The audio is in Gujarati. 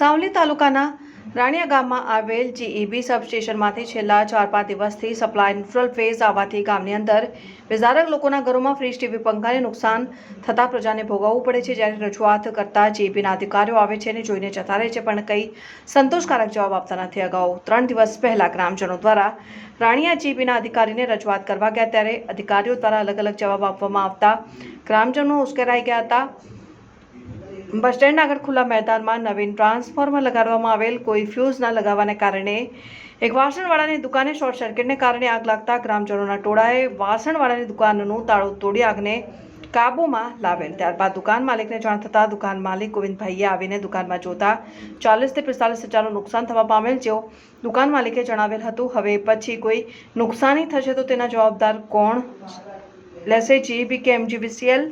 સાવલી તાલુકાના રાણિયા ગામમાં આવેલ જીઈબી સબસ્ટેશનમાંથી છેલ્લા 4-5 દિવસથી સપ્લાય ન્યુટ્રલ ફેઝ આવવાથી ગામની અંદર વિસ્તારક લોકોના ઘરોમાં ફ્રીજ ટીવી પંખાને નુકસાન થતા પ્રજાને ભોગવવું પડે છે। જ્યારે રજૂઆત કરતા જીઈબીના અધિકારીઓ આવે છે અને જોઈને જતા રહે છે, પણ કંઈ સંતોષકારક જવાબ આપતા નથી। અગાઉ 3 દિવસ પહેલા ગ્રામજનો દ્વારા રાણિયા જીઈબીના અધિકારીને રજૂઆત કરવા ગયા, ત્યારે અધિકારીઓ દ્વારા અલગ અલગ જવાબ આપવામાં આવતા ગ્રામજનો ઉશ્કેરાઈ ગયા હતા। બસ સ્ટેન્ડ આગળ ખુલ્લા મેદાનમાં નવીન ટ્રાન્સફોર્મર લગાડવામાં આવેલ, કોઈ ફ્યુઝ ન લગાવવાને કારણે એક વાસણવાળાની દુકાને શોર્ટ સર્કિટને કારણે આગ લાગતા ગ્રામજનોના ટોળાએ વાસણવાળાની દુકાનનું તાળું તોડી આગને કાબૂમાં લાવેલ। ત્યારબાદ દુકાન માલિકને જાણ થતાં દુકાન માલિક ગોવિંદભાઈએ આવીને દુકાનમાં જોતા 40 થી 45 હજારનું નુકસાન થવા પામેલ, જેઓ દુકાન માલિકે જણાવેલ હતું। હવે પછી કોઈ નુકસાની થશે તો તેના જવાબદાર કોણ લેશે, જીઈબી કે એમજીવીસીએલ?